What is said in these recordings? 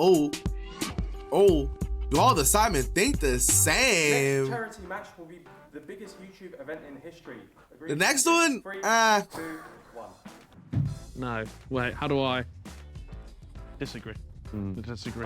Oh, do all the Sidemen think the same? Next charity match will be the biggest YouTube event in history. Agreed? The next one? 3, 2, 1. No. Wait, how do I? Disagree. Disagree.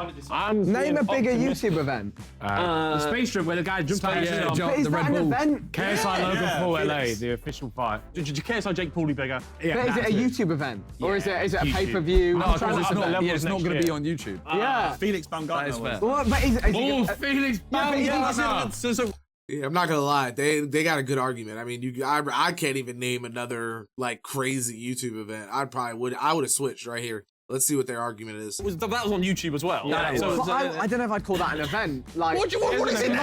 Name a bigger YouTube event. The space trip where the guy jumped out of But is the that Red an Bull. event? KSI Logan Paul LA, the official fight. KSI Jake Paul bigger. Yeah, But is it a YouTube event? Or is it a YouTube. pay-per-view? No, it's not going to be on YouTube. Yeah. Felix Baumgartner was. Well, but is it Felix Baumgartner. Yeah, I'm not gonna lie. They got a good argument. I mean, I can't even name another like crazy YouTube event. I would have switched right here. Let's see what their argument is. That was on YouTube as well. I don't know if I'd call that an event. Like, What is it? in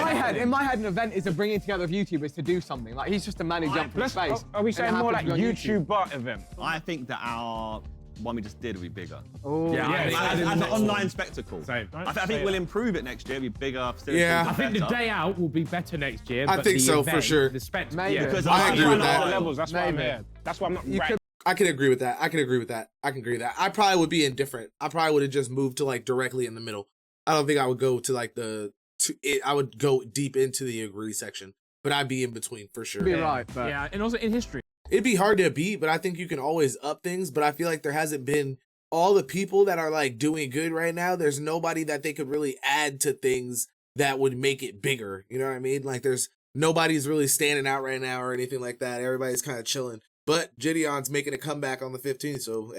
my head, an event is a bringing together of YouTubers to do something. Like, he's just a man who jumped from space. Are we and saying it more like happened to be on YouTube. YouTuber event? I think that our one we just did will be bigger. Oh, As an online spectacle. Same. I think we'll improve it next year. It'll be bigger. Yeah. I think the day out will be better next year. I but think the so, for event, sure. The spectacle. Maybe. Yeah. Because I agree with that. Levels, that's why I'm Maybe. here. That's why I'm not You right. could- I can agree with that. I can agree with that. I probably would be indifferent. I probably would have just moved to like directly in the middle. I don't think I would go to like I would go deep into the agree section, but I'd be in between for sure. be right, but Yeah, and also in history. It'd be hard to beat, but I think you can always up things. But I feel like there hasn't been all the people that are like doing good right now. There's nobody that they could really add to things that would make it bigger. You know what I mean? Like there's nobody's really standing out right now or anything like that. Everybody's kind of chilling. But Gideon's making a comeback on the 15th, so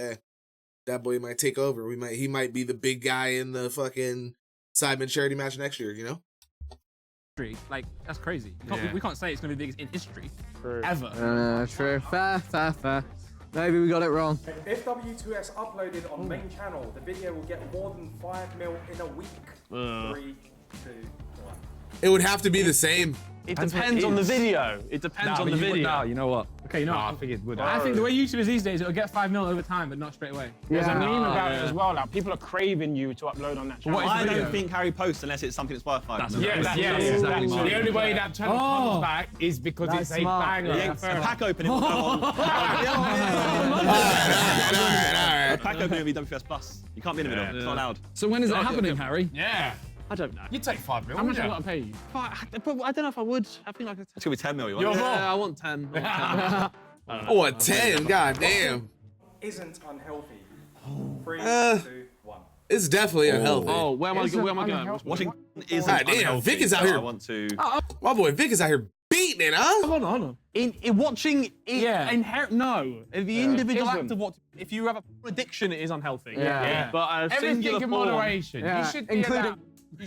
that boy might take over. He might be the big guy in the fucking Sidemen charity match next year, you know? Like, that's crazy. We can't say it's going to be the biggest in history. Ever. True. Fair. Maybe we got it wrong. If W2S uploaded on main channel, the video will get more than 5 mil in a week. 3, 2, 1. It would have to be the same. It depends on the video. It depends on the video. No, you know what? Okay, you know what? I think it would. I think the way YouTube is these days, it'll get 5 mil over time, but not straight away. There's a meme about it as well. Like people are craving you to upload on that channel. I don't think Harry posts unless it's something that's worth 5 minutes. Yes, exactly. The only way that channel comes back is because That's it's a smart. banger. A pack opening will go on. All right. A pack opening will be WFS Plus. You can't be in the middle. It's not allowed. So when is it happening, Harry? Yeah. I don't know. You take 5 mil. How much have I got to pay you? I don't know if I would. I think like a It's gonna be 10 mil. I want 10. Oh, a 10. God damn. Isn't unhealthy. 3, 2, 1. It's definitely unhealthy. Oh, where am I going? Watching is God damn, Vic is out here. I want to. My boy Vic is out here beating it, huh? Hold on. in watching it, no. The individual Isn't. act of what. If you have a addiction, it is unhealthy. Yeah. But a everything singular in form, moderation. Yeah, You should be including- allowed.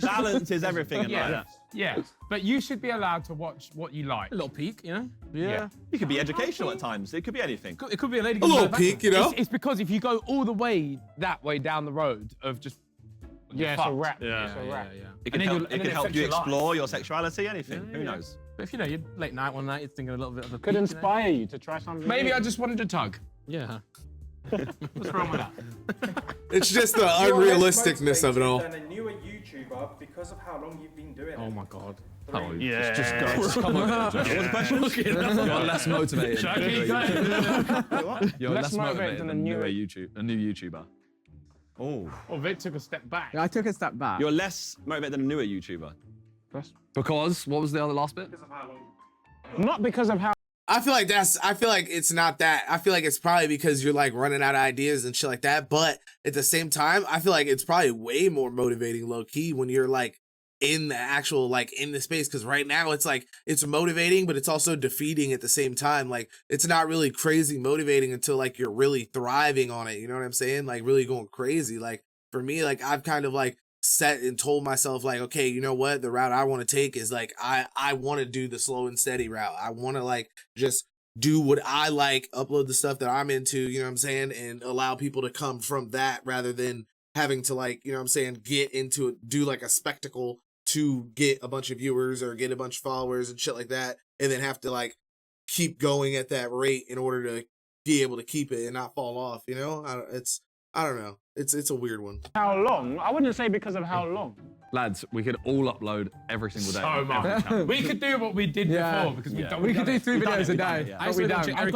Balance is everything in life. Yeah, but you should be allowed to watch what you like. A little peek, you know? Yeah. It could be educational at times. It could be anything. It could be a lady. A little peek, you know? It's because if you go all the way that way down the road of just Yeah, it's a wrap. Yeah. It's a wrap. It And can then help, you'll- it and can then help affects you your life. explore your sexuality, anything. Who knows? But if you know you're late night one night, you're thinking a little bit of a Could peek, inspire you to try something. Maybe new. I just wanted to tug. Yeah. What's wrong with that? It's just the You're less unrealisticness of it all. motivated than a newer YouTuber because of how long you've been doing it. Oh my god. Oh, Yeah. Just go. Come on. What's the question? You're less motivated. Should I keep going? You're Less less motivated motivated than than a newer a new YouTuber. Oh, Well, Vic took a step back. I took a step back. you're less motivated than a newer YouTuber. Because what was the other last bit? Not because of how. I feel like it's not that. I feel like it's probably because you're like running out of ideas and shit like that. But at the same time, I feel like it's probably way more motivating low key when you're like in the actual, like in the space. Cause right now it's like, it's motivating, but it's also defeating at the same time. Like it's not really crazy motivating until like you're really thriving on it. You know what I'm saying? Like really going crazy. Like for me, like I've kind of like set and told myself like, okay, you know what, the route I want to take is like I want to do the slow and steady route. I want to like just do what I like, upload the stuff that I'm into, you know what I'm saying, and allow people to come from that rather than having to like, you know what I'm saying, get into it, do like a spectacle to get a bunch of viewers or get a bunch of followers and shit like that, and then have to like keep going at that rate in order to be able to keep it and not fall off, you know? I don't know. It's a weird one. How long? I wouldn't say because of how long. Lads, we could all upload every single day. So on every much. channel. We could do what we did before because we don't. We could do 3 videos a day. Yeah. But we don't. I'd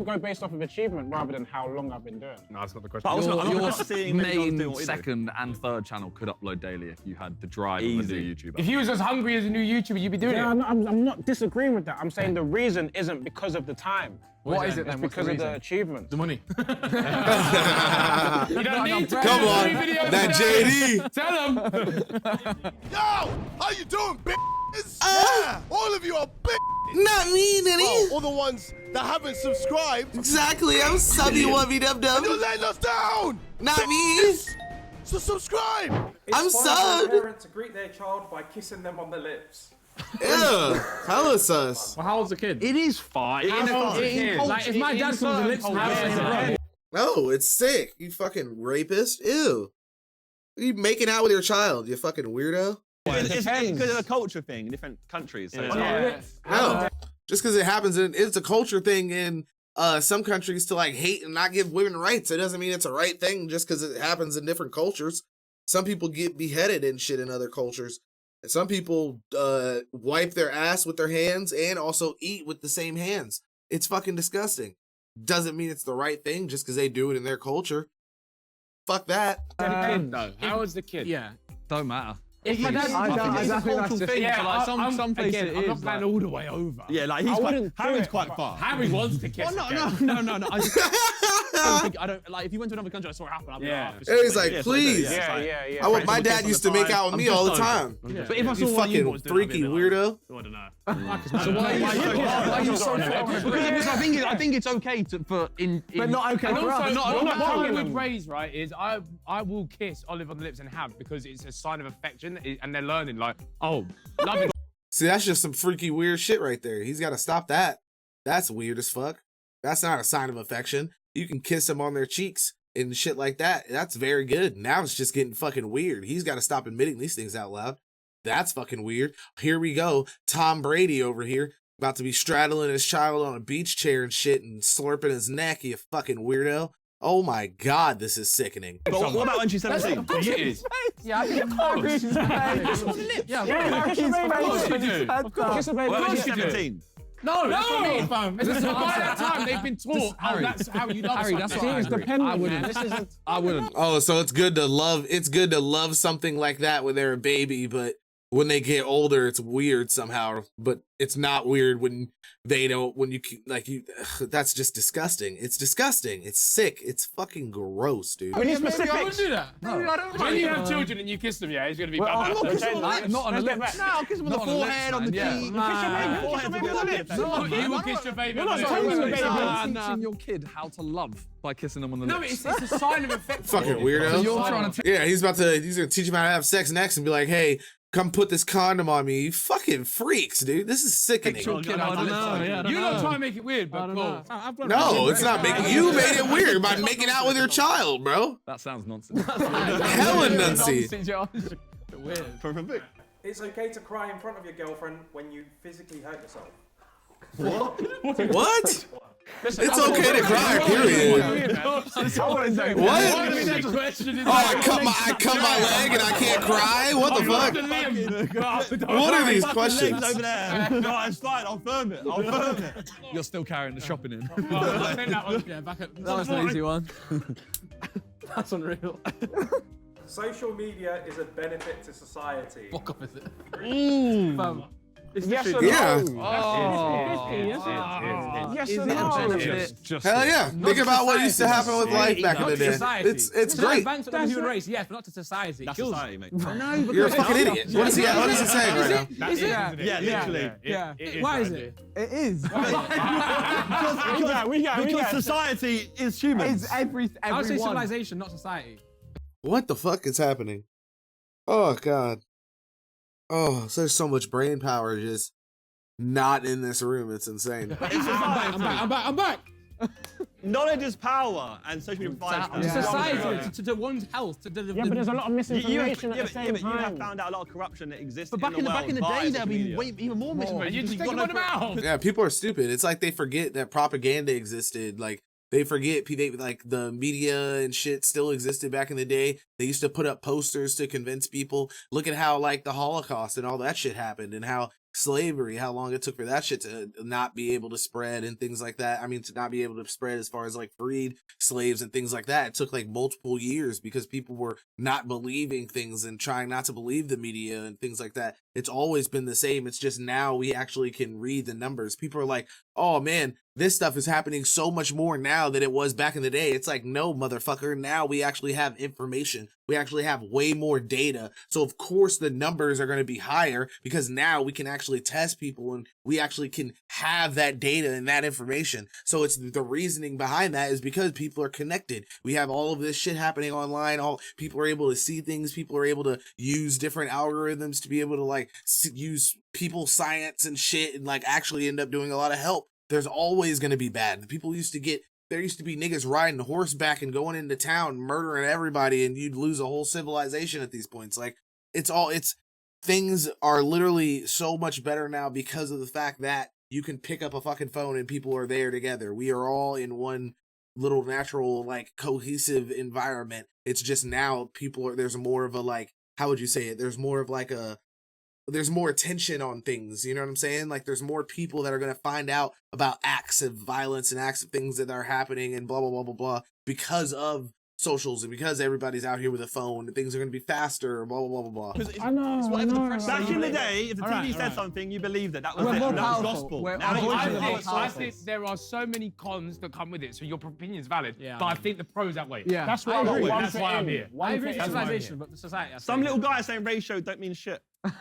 go based off of achievement rather than how long I've been doing. No, that's not the question. But also, I'm Your not seeing many guys doing main what we do. second and third channel could upload daily if you had the drive of a Easy. new YouTuber. If you was as hungry as a new YouTuber, you'd be doing it. I'm not disagreeing with that. I'm saying the reason isn't because of the time. What is it It's then? What's the because of the reason? achievement. The money. You don't need to do Come on, 3 videos that a day. JD. Tell them. Yo, how you doing, bitches? Yeah, all of you are bitches. Not me, Nitty. Well, all the ones that haven't subscribed. Exactly, I'm subby one You're letting us down. Not me. So subscribe. I'm It's fine for a subbed. parent to greet their child by kissing them on the lips. Yeah, hella sus. Well, how old's the kid? It is fine. Like, if my dad comes and licks me, No, it's sick. You fucking rapist. Ew. You making out with your child, you fucking weirdo. It's because of a culture thing in different countries. So No. Just because it happens, it's a culture thing in some countries to like hate and not give women rights. It doesn't mean it's a right thing just because it happens in different cultures. Some people get beheaded and shit in other cultures. And some people wipe their ass with their hands and also eat with the same hands. It's fucking disgusting. Doesn't mean it's the right thing just because they do it in their culture. Fuck that. No. How old's the kid? Yeah. Don't matter. If my dad, I think that's just... yeah, like, some places again, it I'm not is, going like- all the way over. yeah, like he's Harry's quite far. Harry wants to kiss. No. I don't think, I don't, like, if you went to another country, I saw it happen, I'd be Yeah. like, And he's like, Yeah, please. Yeah. I want, my dad used to make out with me all the time. But if I saw You one of you fucking boys doing it, I'd freaky be like, weirdo. I don't know. So why are you so Because I think it's okay for in But not okay And for also, us. what I would would raise, right, is I will kiss Olive on the lips and have because it's a sign of affection and they're learning, like, oh, loving. See, that's just some freaky weird shit right there. He's got to stop that. That's weird as fuck. That's not a sign of affection. You can kiss them on their cheeks and shit like that. That's very good. Now it's just getting fucking weird. He's got to stop admitting these things out loud. That's fucking weird. Here we go. Tom Brady over here about to be straddling his child on a beach chair and shit and slurping his neck, you fucking weirdo. Oh my God, this is sickening. But what about when she's 17? It is. Yeah, I think Harry's face. Yeah, Harry's face. Of course you do. What when she's you do. 17? No, that's what I mean, fam. It's just Listen, by that time they've been taught. Harry, That's how you love Harry, that's something. what I agree. I wouldn't. I wouldn't. Oh, so it's good to love something like that when they're a baby, but when they get older, it's weird somehow. But it's not weird when they don't, when you, like, you, that's just disgusting. It's disgusting. It's sick. It's fucking gross, dude. We need I specifics. wouldn't do that. No, I don't. When you have children and you kiss them, yeah, it's going to be Well, bad. I'm not kissing Not on the lips. No, I'll kiss him on the forehead, on the cheek. You will kiss your baby. You're not on the telling lips. the baby. Nah. Teaching your kid how to love by kissing them on the No, lips. it's a sign of affection. Fucking weirdo. So you're trying to Yeah, he's gonna teach him how to have sex next and be like, hey, come put this condom on me. You fucking freaks, dude. This is sickening. your kid how to live. You don't try and make it weird, but cool. No, it's not making, you made it weird by making out with your child, bro. That sounds nonsense. Hella nuncy. Weird. It's okay to cry in front of your girlfriend when you physically hurt yourself. What? It's okay to cry, period. What? Question is Oh, I cut my leg and I can't cry? What the fuck? What are these questions? Over there. No, it's fine. I'll firm it. You're still carrying the shopping in. Yeah, back at. That was an easy one. That's unreal. Social media is a benefit to society. Fuck off, is it? Fam. Yes or Yeah. no? Yes or no? Hell yeah. Think about what used to happen with life back in the day. It's great. Thanks to the human race, yes, but not to society. That's Kills. society, mate. You're a fucking idiot. What is he saying right now? Is it? Yeah, literally. Yeah. Why is it? It is. Because society is human. It's I would say everyone. civilization, not society. What the fuck is happening? Oh, God. Oh, so there's so much brain power just not in this room. It's insane. I'm back. Knowledge is power, and social media provides Yeah. Society, to one's health, to the. Yeah, but there's a lot of misinformation at the but same you have time. found out a lot of corruption that exists But back in the day, there'd be even more And misinformation. you just because think you've got about them out. Yeah, people are stupid. It's like they forget that propaganda existed. Like, They forget like the media and shit still existed back in the day. They used to put up posters to convince people. Look at how like the Holocaust and all that shit happened, and how slavery, how long it took for that shit to not be able to spread and things like that. I mean, to not be able to spread as far as like freed slaves and things like that. It took like multiple years because people were not believing things and trying not to believe the media and things like that. It's always been the same. It's just now we actually can read the numbers. People are like, oh man, this stuff is happening so much more now than it was back in the day. It's like, no, motherfucker. Now we actually have information. We actually have way more data. So of course the numbers are going to be higher because now we can actually test people and we actually can have that data and that information. So it's the reasoning behind that is because people are connected. We have all of this shit happening online. All people are able to see things. People are able to use different algorithms to be able to like use people science and shit and like actually end up doing a lot of help. There's always going to be bad. There used to be niggas riding horseback and going into town, murdering everybody, and you'd lose a whole civilization at these points. Like, things are literally so much better now because of the fact that you can pick up a fucking phone and people are there together. We are all in one little natural, like, cohesive environment. It's just now there's more of a, like, how would you say it? There's more of like there's more attention on things, you know what I'm saying? Like, there's more people that are going to find out about acts of violence and acts of things that are happening and blah, blah, blah, blah, blah, because of socials and because everybody's out here with a phone and things are going to be faster, blah, blah, blah, blah, blah. I know. Back in the day, if the TV said something, you believed it. That was We're it. more That was powerful. gospel. We're Now you unfortunately know more it's I think there are so many cons that come with it, so your opinion's valid. But I think the pros outweigh. Yeah. That's why I agree. That's why I'm here. I agree. That's why I'm here. but the society. Some little guy saying ratio don't mean shit. But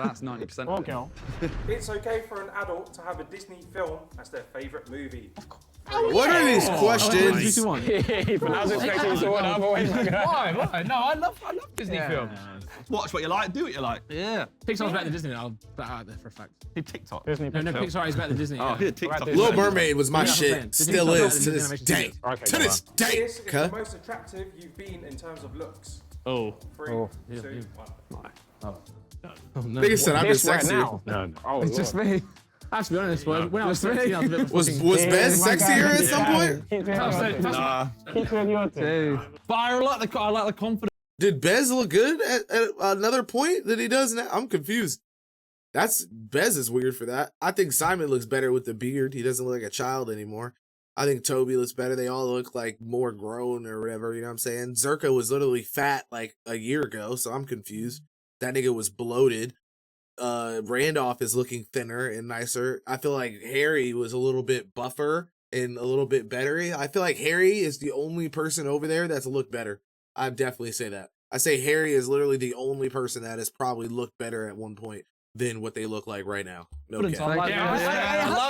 that's 90%. Okay. It's okay for an adult to have a Disney film as their favourite movie. What are these questions? But I was expecting you to go the other way. Why? No, I love Disney films. Watch what you like, do what you like. Yeah. Pixar's better than Disney. I'll bet out there for a fact. TikTok. Disney No, Pixar is better than Disney. Oh, yeah. TikTok. Right, Little Mermaid was my That's what I'm shit. saying. Still Disney is to Disney this animation day. is Okay, To this day. This is the most attractive you've been in terms of looks. Oh. 3, 2, 1. Nigga said I've been This right sexier. now. No. Oh, It's just me. I have to be honest, when I was 13, I was a bit Was fucking- Bez sexier at some point? Keep doing your thing. But I like the confidence. Did Bez look good at another point that he does now? I'm confused. Bez is weird for that. I think Simon looks better with the beard. He doesn't look like a child anymore. I think Toby looks better. They all look like more grown or whatever, you know what I'm saying? Zerka was literally fat like a year ago, so I'm confused. That nigga was bloated. Randolph is looking thinner and nicer. I feel like Harry was a little bit buffer and a little bit better. I feel like Harry is the only person over there that's looked better. I'd definitely say that. I say Harry is literally the only person that has probably looked better at one point than what they look like right now. No cap. I love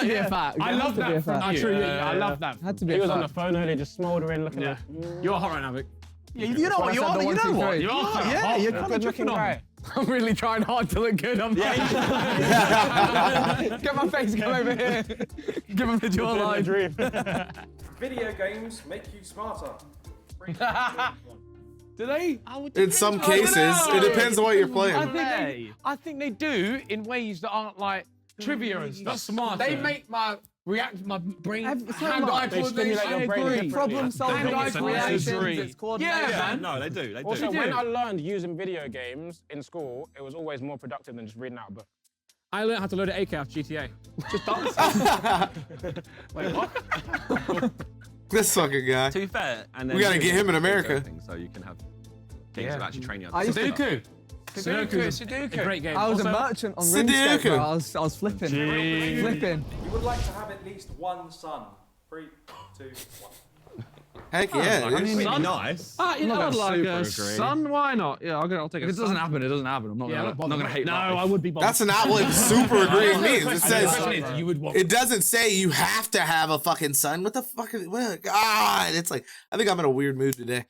that. I love that from you. I love that. Had to be He a was on the fact. phone earlier, just smouldering, looking at. You're hot right now, Vic. Yeah, you know what you are. You know what. You're hot. Yeah, you're kind of Good dripping looking on. guy. I'm really trying hard to look good. I'm Get my face, come over here. Give him the jawline. Video games make you smarter. 3, 2, 1. Do they? In some cases, it depends on what you're playing. I think they do in ways that aren't like trivia and stuff. Smart. They make my brain so hand-eye much. They stimulate your brain coordination. differently. Problem solving, And it's I reactions, agree. it's coordination. Yeah, man. No, they do. They do. Also, do. when I learned using video games in school, it was always more productive than just reading out a book. I learned how to load an AK off GTA. Just dance. Wait, what? This fucking guy. To be fair, and We gotta get him in America. So you can have things that actually train you. I used to- Sudoku. A great game. I was a Also, merchant on Sudoku. RuneScape, bro. I was flipping. Flipping. You would like to have at least one son. 3, 2, 1. Heck yeah. dude. Really nice. you know, not I'd gonna like super a agree. son. Why not? Yeah, I'll take it. If it doesn't happen, it doesn't happen. I'm not gonna hate. No, I would be bothered. That's not what super agreeing means. It says You would want. it doesn't say you have to have a fucking son. What the fuck is God? It's like I think I'm in a weird mood today.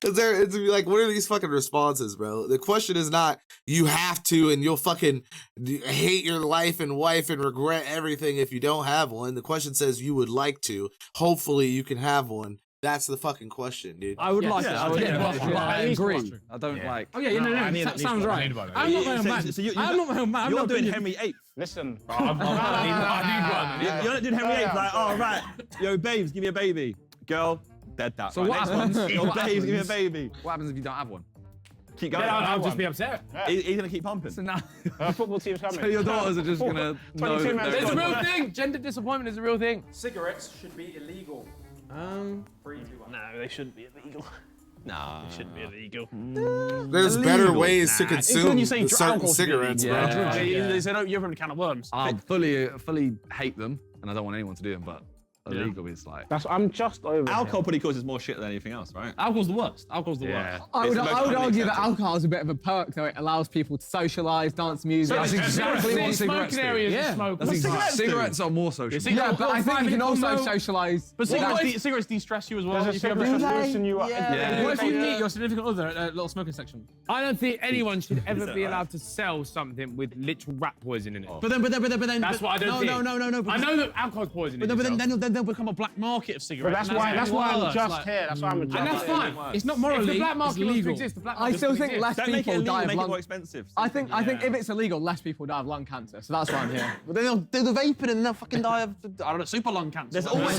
It's like, what are these fucking responses, bro? The question is not you have to and you'll fucking hate your life and wife and regret everything if you don't have one. The question says you would like to. Hopefully you can have one. That's the fucking question, dude. I would like it. Yeah, I would yeah, like yeah. it. I At least agree. watch it. I don't like. Oh yeah, that sounds right. I'm not my own man. So I'm not my own man. I'm You're not doing doing Henry VIII. Listen. You're not doing Henry VIII. Like, oh right, yo babes, give me a baby. Girl, dead that. So Right, what next happens? one. Yo What babes, give me a happens? baby. What happens if you don't have one? Keep going. I'll just be upset. He's gonna keep pumping. So now, Football team's coming. so your daughters are just gonna know. 22 that man. they're It's a gone. real thing. Gender disappointment is a real thing. Cigarettes should be illegal. 3, 2, 1. No, they shouldn't be illegal. Nah. They shouldn't be illegal. There's better ways to It's when consume you say certain alcohol's cigarettes, illegal. bro. Yeah. They said, oh, you're from a can of worms. I fully hate them, and I don't want anyone to do them. But illegal is like. I'm just over Alcohol probably causes more shit than anything else, right? Alcohol's the worst. Alcohol's the worst. I would It's most argue commonly that accepted. alcohol is a bit of a perk, though. It allows people to socialise, dance music. That's exactly what cigarettes Smoking do. areas Yeah. to smoke. That's exactly. Cigarettes are more social. Yeah, but I think you can also socialise. But without- cigarettes de-stress you as well. There's a If you have cigarette stress, relay. loosen you up. Yeah. What if you meet your significant other at a little smoking section? I don't think anyone should ever be allowed to sell something with literal rat poison in it. But then, That's what I don't think. No. I know that alcohol's poison. But then they'll become a black market of cigarettes. That's why I'm just here. That's why I'm And that's fine. It's not If morally. the black market it's wants to legal. exist, the black I market still wants to think exist. less Don't make it people illegal, die of make it more lung. expensive. I think if it's illegal, less people die of lung cancer. So that's why I'm here. But then they'll do the vaping and they'll fucking die of, I don't know, super lung cancer. There's always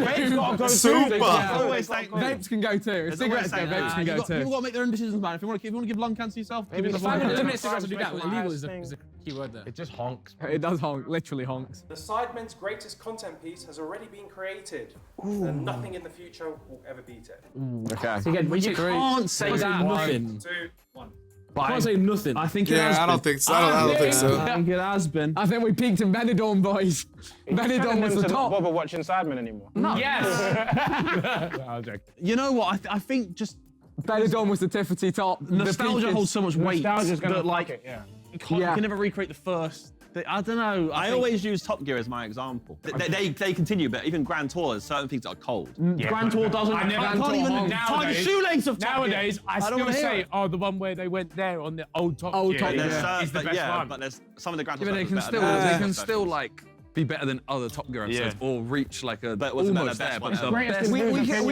Super. always like Vapes can go too. If cigarettes go, vapes can go People too. got to make their own decisions, man. If you want to give lung cancer yourself, give Maybe yourself the lung fact that cancer. limit cigarettes do that. Illegal is a key word there. It just honks. It does honk, literally honks. The Sidemen's greatest content piece has already been created, and nothing in the future will ever beat it. Okay. Again, you can't say that. Nothing. 2, 1. I can't say nothing. I think it has Yeah, I don't think so. I don't think so. I think it has been. I think we peaked in Benidorm, boys. Benidorm was the top. bother watching Sidemen anymore. No. Yes. I'll joke. You know what? I think just Benidorm was the tippity top. nostalgia holds so much weight Nostalgia's gonna that, like, fuck it, yeah. you can never recreate the first. I don't know. I always use Top Gear as my example. They continue, but even Grand Tour, there's certain things that are cold. Grand Tour doesn't. I never can't even tie the nowadays- shoelace of Top Gear. Nowadays, I don't still wanna hear say, it. oh, the one where they went there on the old Top Gear Top There's Gear. certain, is the but best yeah, one. but there's some of the Grand Tour Yeah, but they stuff can is still better than they the can specials. still like be better than other Top Gear episodes or reach like a But it wasn't almost their there. best But one the ever. best. We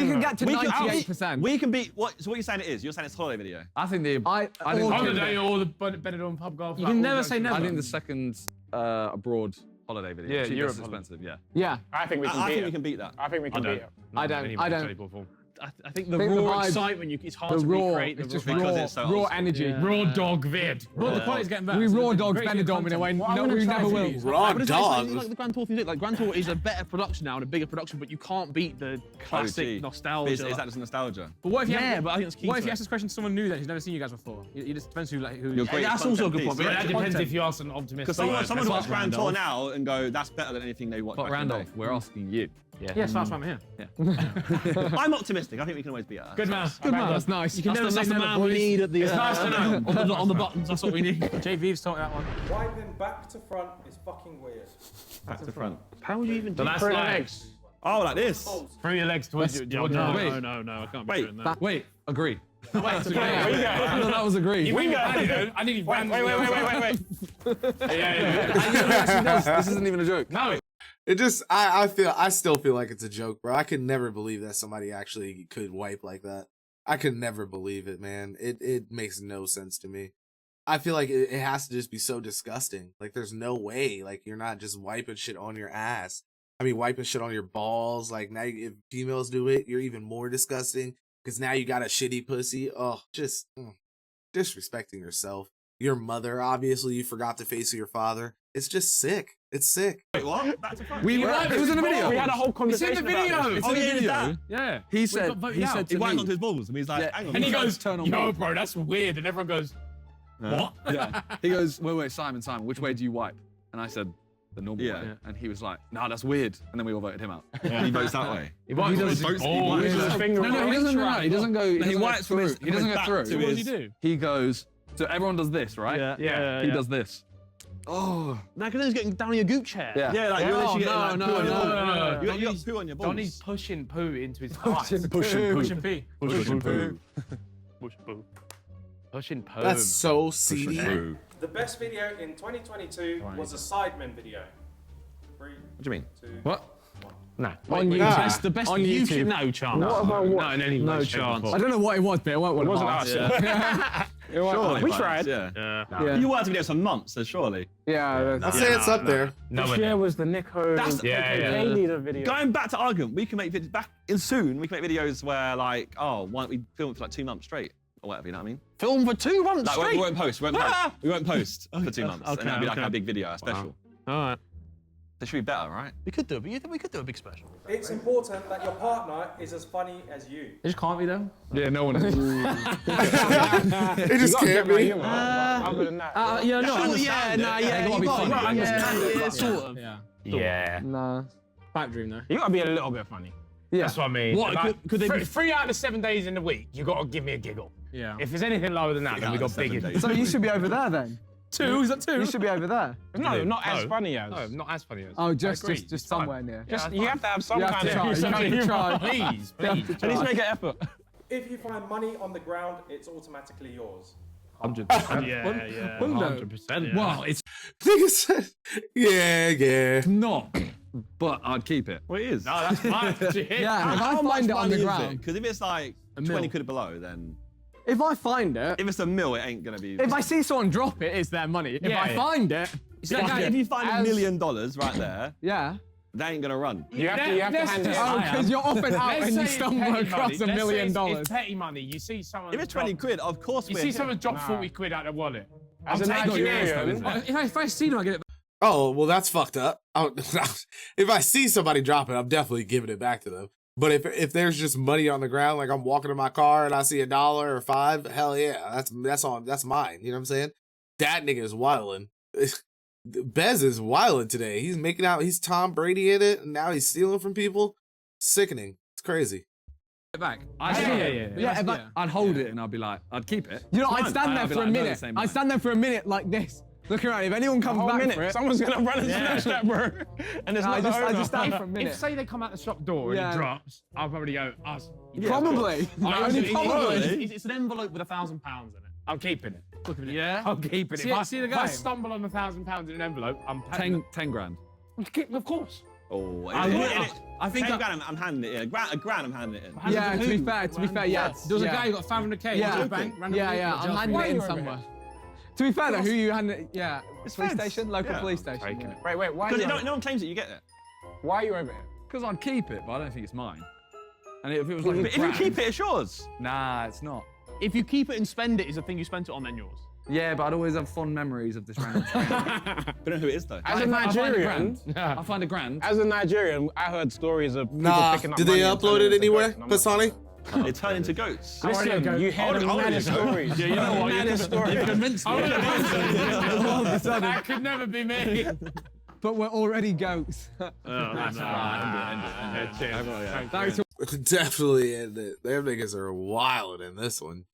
can get to We can- 98%. We can beat what? So what you're saying it is? You're saying it's a holiday video. I think the I think Holiday or the Benidorm pub golf. You can never say never. I think the second abroad holiday video. Yeah, cheapest, Europe expensive. Yeah. Yeah, I think we can I beat think we it. can beat that. I think we can beat it. I don't. I think the Think the raw vibe- excitement, it's hard the to raw, recreate. it's The just raw, Because raw, it's so raw old school. energy. Raw dog vid. the quality's getting better. We so raw there's dogged very good Benidorm in a way content. no, we never will. Raw But it's dog. like the Grand Tour thing. Like Grand Tour is a better production now and a bigger production, but you can't beat the classic OG. nostalgia. Is that just nostalgia? But what if you Yeah, but I think it's key What if to you it. ask this question to someone new that who's never seen you guys before? It just depends who. Your greatest that's also a good content point. piece. But That yeah, depends if you ask an optimist. Because someone watch Grand Tour now and go, that's better than anything they watch But back in the Randolph, we're asking you. Yes, that's why I'm here. day. I'm optimistic. I think we can always beat that. Good man. Good man, that's nice. You can never say That's the never, man we boys. need at the It's nice to know. on the buttons. That's what we need. JV's taught that one. Wiping back to front is fucking weird. Back to front. How would you even do that's three like- legs? Oh, like this. Throw your legs towards you. No, Wait. no, I can't be Wait. doing that. Wait, agree. Wait. I thought that was agreed. I need Wait. This isn't even a joke. No. It just, I still feel like it's a joke, bro. I could never believe that somebody actually could wipe like that. I could never believe it, man. It makes no sense to me. I feel like it has to just be so disgusting. Like, there's no way, like, you're not just wiping shit on your ass. I mean, wiping shit on your balls. Like, now if females do it, you're even more disgusting. Because now you got a shitty pussy. Oh, just disrespecting yourself. Your mother, obviously, you forgot the face of your father. It's just sick. It's sick. Wait, what? Back to front. It was in the video. We had a whole It's conversation in the video. about this. It's Oh, in the yeah, video. that. Yeah. He said voted he out. said He to wiped me. onto his balls and he's like, Yeah. hang on. And he goes, turn on yo, me. bro, that's weird. And everyone goes, what? Yeah. He goes, wait, Simon, which way do you wipe? And I said, the normal Yeah. way. And he was like, nah, that's weird. And then we all voted him out. He votes that way. He wipes does- his he balls. wipes his finger No, on he the doesn't. right. He doesn't go. He wipes from his He doesn't go back through. to What does he his- do? He goes. So everyone does this, right? Yeah. He does this. Oh, now because he's getting down on your gooch hair. Yeah. Yeah, like you're literally getting like poo on your balls. no. You got poo on your balls. Donnie's pushing poo into his eyes. Pushing pee. Pushing poo. Pushing poo. That's so seedy. The best video in 2022 was a Sidemen video. 3, What do you mean? 2, What? Nah. On Nah. YouTube. The best On YouTube. YouTube. No chance. What about what? No, in any way, No shape, or chance. form. I don't know what it was, but it weren't one It of wasn't ours. us. Surely, We but, tried. Yeah. Yeah. You worked with videos for months, so surely. Yeah. I'd say it's up there. No This one. year was the Nico. They need a video. Going back to argument, we can make videos back in soon. We can make videos where like, oh, why don't we film it for like 2 months straight or whatever? You know what I mean? Film for 2 months Like, straight. we won't post. We won't post for 2 months, and that'll be like okay. our big video, our special. All right. That should be better, right? We could do it. We could do a big special. It's important that your partner is as funny as you. It just can't be though. Yeah, no one. It just can't be. Other than that. Yeah, no. Sure, Yeah, nah, yeah. gotta be funny. Yeah, Understand it. yeah, sort of. Yeah. Yeah. Nah. Pipe dream though. You gotta be a little bit funny. Yeah. That's what I mean. What, Like, could they be- 3 out of the 7 days in the week, you got to give me a giggle. Yeah. If there's anything lower than that, then we got 7 big. days. So you should be over there then. 2? Is that 2? You should be over there. No, not as No. funny as. No, not as funny as. Oh, I just agree. just It's fine. somewhere near. Just, that's you fine. have to have some You have kind to try. of You have to humor. try. Please, please. At least make an effort. If you find money on the ground, it's automatically yours. 100%. Yeah, yeah. 100%. Well, it's Nigga said, yeah. not, but I'd keep it. Well, it is. No, that's fine. Yeah, if I find it on the ground. Because if it's like mil. 20 quid below, then If I find it, if it's a mil, it ain't gonna be. if I see someone drop it, it's their money. If Yeah, I yeah. find it, if you find As- $1 million right there, yeah. they ain't gonna run. You have to hand it Oh, in. because you're off and out Let's and you say it's stumble petty across money. $1 million. It's petty money. You see someone. If it's 20 quid, of course You we're. see someone drop Nah. 40 quid out of their wallet. As a I'm taking yours, Nigerian, though, isn't it? If I see them, I get it. Oh, well, that's fucked up. If I see somebody drop it, I'm definitely giving it back to them. But if there's just money on the ground, like I'm walking to my car and I see $1 or $5, hell yeah, that's mine. You know what I'm saying? That nigga is wildin'. Bez is wildin' today. He's making out. He's Tom Brady in it, and now he's stealing from people. Sickening. It's crazy. It back. Yeah. I'd hold it and I'd be like, I'd keep it. You know, It's I'd fine. stand there I'd be for a like, no, the minute. same I'd line. stand there for a minute like this, looking around. If anyone comes back for it, Someone's gonna run and snatch that, bro. And it's No, not I the just owner. stand for a If minute. say they come out the shop door and Yeah. he drops, I'll probably go, us. Probably. Only probably. It's an envelope with £1,000 in it. I'm keeping it. Yeah. I'm keeping it. See- If I- see the If I guy? stumble on £1,000 in an envelope, I'm paying 10 grand. it. Of course. Oh, I think 10 grand, I'm handing it in. A grand, I'm handing it in. Yeah, to be fair, yeah. There was a yeah. guy who got 500k Yeah. in his bank. Yeah, I'm handing it in somewhere. To be fair though, who you handing? Yeah, police feds. station, local Yeah. police station. Wait, why are Because you no one claims it, you get it. Why are you over here? Because I'd keep it, but I don't think it's mine. And if it was like a But if you grand- keep it, it's yours. Nah, it's not. If you keep it and spend it, is the thing you spent it on then yours? Yeah, but I'd always have fond memories of this random train. Don't know who it is though. As a If I find a Nigerian, grand, I find a grand. as a Nigerian, I heard stories of people Nah, picking up did they money and upload turning it into anywhere, goats, and I'm like, Pasani? They turn into goats. Listen, you hear the maddest stories. Yeah, you know what? Maddest stories. That could never be me. But we're already goats. Definitely end it. Them niggas are wild in this one.